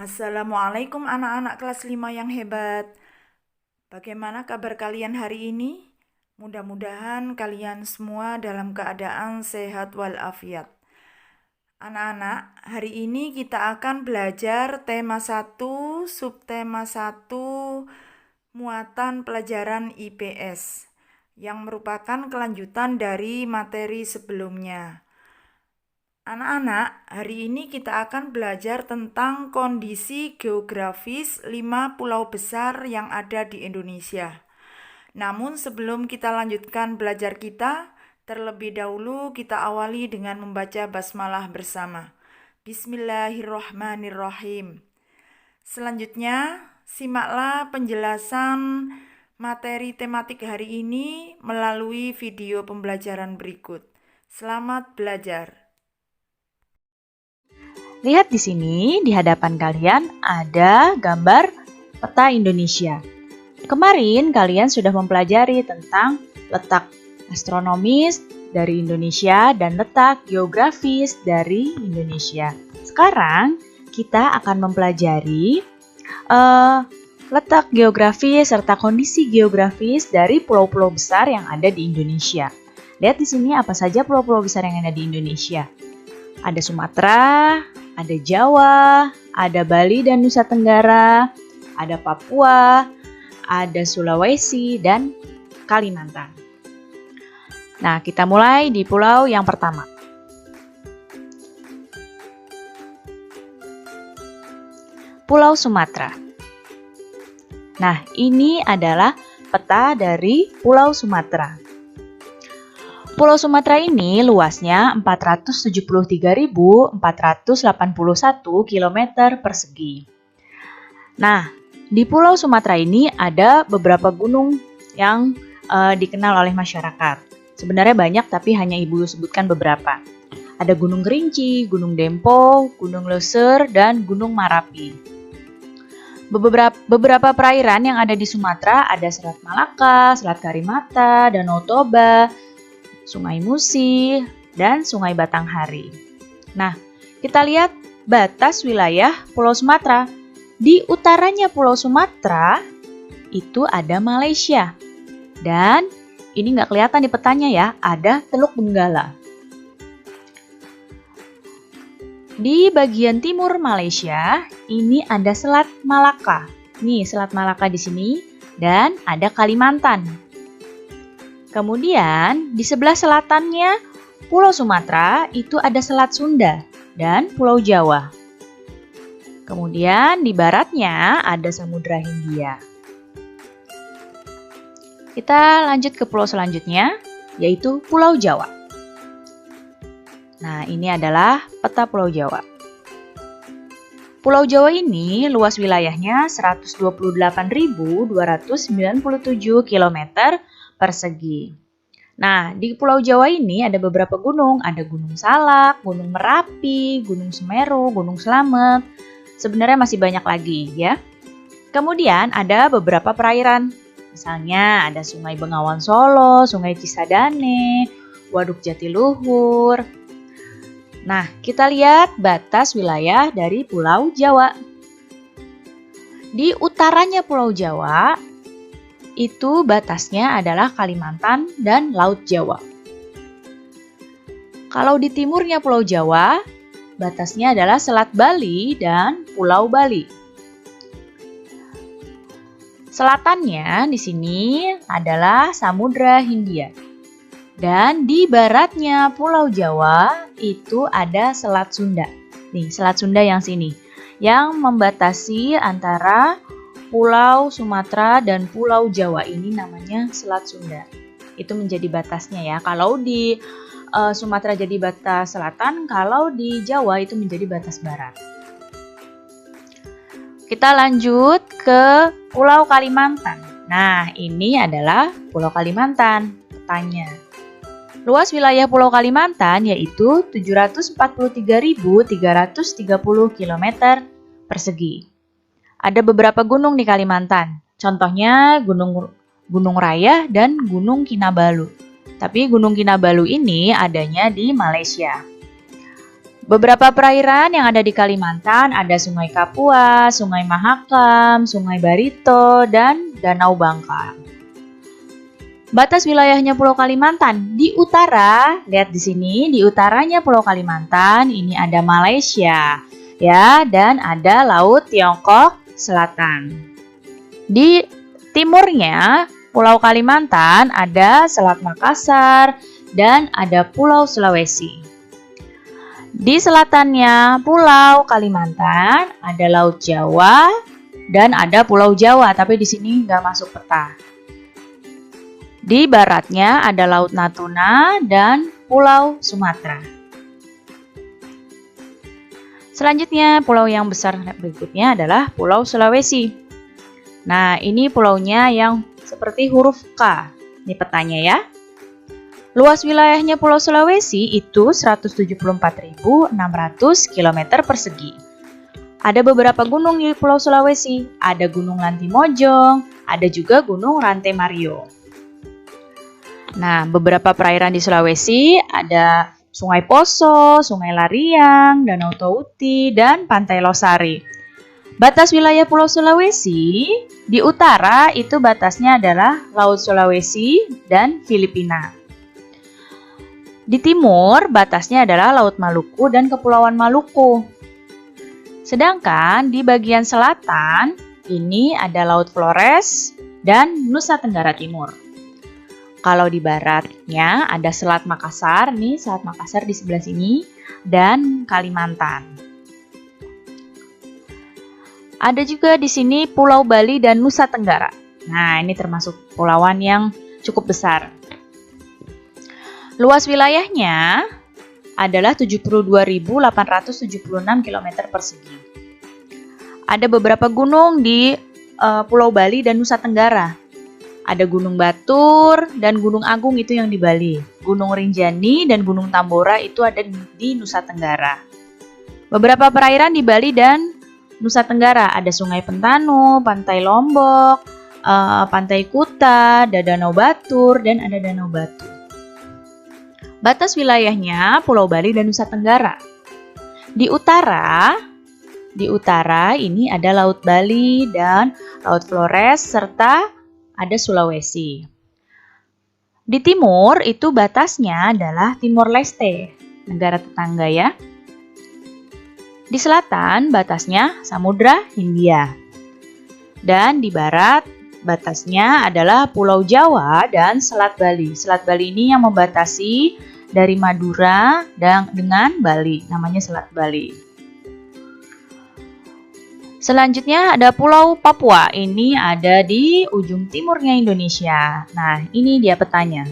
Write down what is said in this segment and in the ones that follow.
Assalamualaikum anak-anak kelas 5 yang hebat. Bagaimana kabar kalian hari ini? Mudah-mudahan kalian semua dalam keadaan sehat walafiat. Anak-anak, hari ini kita akan belajar tema 1, subtema 1, muatan pelajaran IPS, yang merupakan kelanjutan dari materi sebelumnya. Anak-anak, hari ini kita akan belajar tentang kondisi geografis 5 pulau besar yang ada di Indonesia. Namun sebelum kita lanjutkan belajar kita, terlebih dahulu kita awali dengan membaca basmalah bersama. Bismillahirrohmanirrohim. Selanjutnya, simaklah penjelasan materi tematik hari ini melalui video pembelajaran berikut. Selamat belajar. Lihat di sini, di hadapan kalian ada gambar peta Indonesia. Kemarin kalian sudah mempelajari tentang letak astronomis dari Indonesia dan letak geografis dari Indonesia. Sekarang kita akan mempelajari letak geografis serta kondisi geografis dari pulau-pulau besar yang ada di Indonesia. Lihat di sini apa saja pulau-pulau besar yang ada di Indonesia. Ada Sumatera, ada Jawa, ada Bali dan Nusa Tenggara, ada Papua, ada Sulawesi, dan Kalimantan. Nah, kita mulai di pulau yang pertama. Pulau Sumatera. Nah, ini adalah peta dari Pulau Sumatera. Pulau Sumatera ini luasnya 473.481 km persegi. Nah, di Pulau Sumatera ini ada beberapa gunung yang dikenal oleh masyarakat. Sebenarnya banyak, tapi hanya Ibu sebutkan beberapa. Ada Gunung Kerinci, Gunung Dempo, Gunung Leuser, dan Gunung Marapi. Beberapa perairan yang ada di Sumatera ada Selat Malaka, Selat Karimata, Danau Toba, Sungai Musi, dan Sungai Batanghari. Nah, kita lihat batas wilayah Pulau Sumatera. Di utaranya Pulau Sumatera, itu ada Malaysia. Dan ini nggak kelihatan di petanya ya, ada Teluk Benggala. Di bagian timur Malaysia, ini ada Selat Malaka. Nih, Selat Malaka di sini, dan ada Kalimantan. Kemudian, di sebelah selatannya Pulau Sumatera itu ada Selat Sunda dan Pulau Jawa. Kemudian di baratnya ada Samudra Hindia. Kita lanjut ke pulau selanjutnya, yaitu Pulau Jawa. Nah, ini adalah peta Pulau Jawa. Pulau Jawa ini luas wilayahnya 128.297 km persegi. Nah, di Pulau Jawa ini ada beberapa gunung. Ada Gunung Salak, Gunung Merapi, Gunung Semeru, Gunung Slamet. Sebenarnya masih banyak lagi ya. Kemudian ada beberapa perairan. Misalnya ada Sungai Bengawan Solo, Sungai Cisadane, Waduk Jatiluhur. Nah, kita lihat batas wilayah dari Pulau Jawa. Di utaranya Pulau Jawa, itu batasnya adalah Kalimantan dan Laut Jawa. Kalau di timurnya Pulau Jawa, batasnya adalah Selat Bali dan Pulau Bali. Selatannya di sini adalah Samudra Hindia. Dan di baratnya Pulau Jawa itu ada Selat Sunda. Nih, Selat Sunda yang sini, yang membatasi antara Pulau Sumatera dan Pulau Jawa ini namanya Selat Sunda. Itu menjadi batasnya ya. Kalau di Sumatera jadi batas selatan, kalau di Jawa itu menjadi batas barat. Kita lanjut ke Pulau Kalimantan. Nah, ini adalah Pulau Kalimantan. Petanya. Luas wilayah Pulau Kalimantan yaitu 743.330 km persegi. Ada beberapa gunung di Kalimantan, contohnya Gunung Raya dan Gunung Kinabalu. Tapi Gunung Kinabalu ini adanya di Malaysia. Beberapa perairan yang ada di Kalimantan ada Sungai Kapuas, Sungai Mahakam, Sungai Barito, dan Danau Bangka. Batas wilayahnya Pulau Kalimantan di utara, lihat di sini di utaranya Pulau Kalimantan ini ada Malaysia, ya, dan ada Laut Tiongkok Selatan. Di timurnya Pulau Kalimantan ada Selat Makassar dan ada Pulau Sulawesi. Di selatannya Pulau Kalimantan ada Laut Jawa dan ada Pulau Jawa, tapi di sini nggak masuk peta. Di baratnya ada Laut Natuna dan Pulau Sumatera. Selanjutnya, pulau yang besar berikutnya adalah Pulau Sulawesi. Nah, ini pulaunya yang seperti huruf K. Ini petanya ya. Luas wilayahnya Pulau Sulawesi itu 174.600 km persegi. Ada beberapa gunung di Pulau Sulawesi. Ada Gunung Lantimojong, ada juga Gunung Rantai Mario. Nah, beberapa perairan di Sulawesi ada Sungai Poso, Sungai Lariang, Danau Touti, dan Pantai Losari. Batas wilayah Pulau Sulawesi, di utara itu batasnya adalah Laut Sulawesi dan Filipina. Di timur, batasnya adalah Laut Maluku dan Kepulauan Maluku. Sedangkan di bagian selatan, ini ada Laut Flores dan Nusa Tenggara Timur. Kalau di baratnya ada Selat Makassar, nih Selat Makassar di sebelah sini, dan Kalimantan. Ada juga di sini Pulau Bali dan Nusa Tenggara. Nah, ini termasuk pulauan yang cukup besar. Luas wilayahnya adalah 72.876 km persegi. Ada beberapa gunung di Pulau Bali dan Nusa Tenggara. Ada Gunung Batur dan Gunung Agung itu yang di Bali. Gunung Rinjani dan Gunung Tambora itu ada di Nusa Tenggara. Beberapa perairan di Bali dan Nusa Tenggara ada Sungai Pentanu, Pantai Lombok, Pantai Kuta, ada Danau Batur, dan ada Danau Batu. Batas wilayahnya Pulau Bali dan Nusa Tenggara. Di utara ini ada Laut Bali dan Laut Flores serta ada Sulawesi. Di timur itu batasnya adalah Timor Leste, negara tetangga ya. Di selatan batasnya Samudra Hindia. Dan di barat batasnya adalah Pulau Jawa dan Selat Bali. Selat Bali ini yang membatasi dari Madura dengan Bali, namanya Selat Bali. Selanjutnya ada Pulau Papua, ini ada di ujung timurnya Indonesia. Nah, ini dia petanya.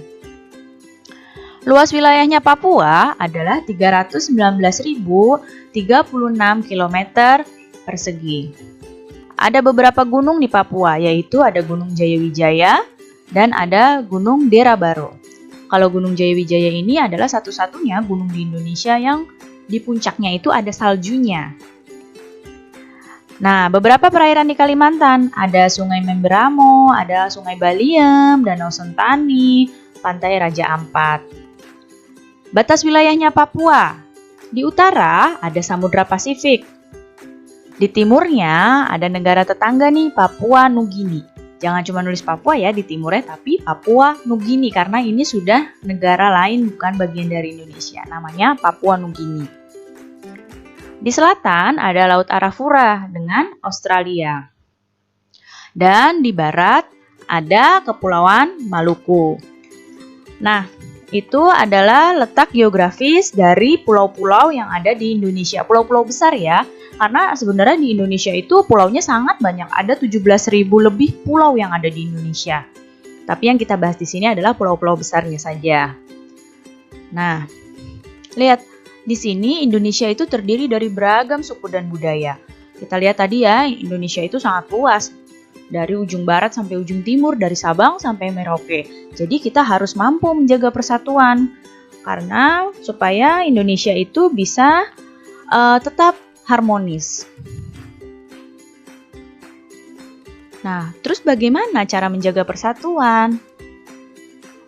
Luas wilayahnya Papua adalah 319.036 km persegi. Ada beberapa gunung di Papua, yaitu ada Gunung Jayawijaya dan ada Gunung Derabaro. Kalau Gunung Jayawijaya ini adalah satu-satunya gunung di Indonesia yang di puncaknya itu ada saljunya. Nah, beberapa perairan di Kalimantan, ada Sungai Memberamo, ada Sungai Baliem, Danau Sentani, Pantai Raja Ampat. Batas wilayahnya Papua. Di utara ada Samudra Pasifik. Di timurnya ada negara tetangga nih, Papua Nugini. Jangan cuma nulis Papua ya di timurnya, tapi Papua Nugini karena ini sudah negara lain bukan bagian dari Indonesia. Namanya Papua Nugini. Di selatan ada Laut Arafura dengan Australia. Dan di barat ada Kepulauan Maluku. Nah, itu adalah letak geografis dari pulau-pulau yang ada di Indonesia. Pulau-pulau besar ya, karena sebenarnya di Indonesia itu pulaunya sangat banyak. Ada 17.000 lebih pulau yang ada di Indonesia. Tapi yang kita bahas di sini adalah pulau-pulau besarnya saja. Nah, lihat. Di sini Indonesia itu terdiri dari beragam suku dan budaya. Kita lihat tadi ya, Indonesia itu sangat luas. Dari ujung barat sampai ujung timur, dari Sabang sampai Merauke. Jadi kita harus mampu menjaga persatuan. Karena supaya Indonesia itu bisa tetap harmonis. Nah, terus bagaimana cara menjaga persatuan?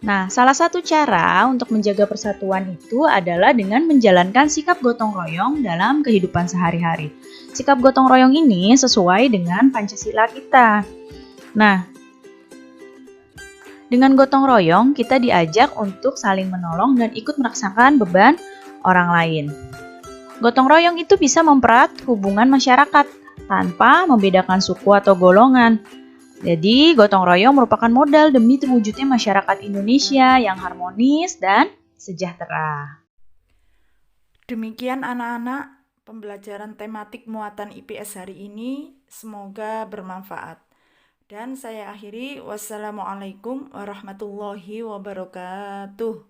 Nah, salah satu cara untuk menjaga persatuan itu adalah dengan menjalankan sikap gotong royong dalam kehidupan sehari-hari. Sikap gotong royong ini sesuai dengan Pancasila kita. Nah, dengan gotong royong kita diajak untuk saling menolong dan ikut merasakan beban orang lain. Gotong royong itu bisa mempererat hubungan masyarakat tanpa membedakan suku atau golongan. Jadi, gotong royong merupakan modal demi terwujudnya masyarakat Indonesia yang harmonis dan sejahtera. Demikian anak-anak, pembelajaran tematik muatan IPS hari ini semoga bermanfaat. Dan saya akhiri, wassalamualaikum warahmatullahi wabarakatuh.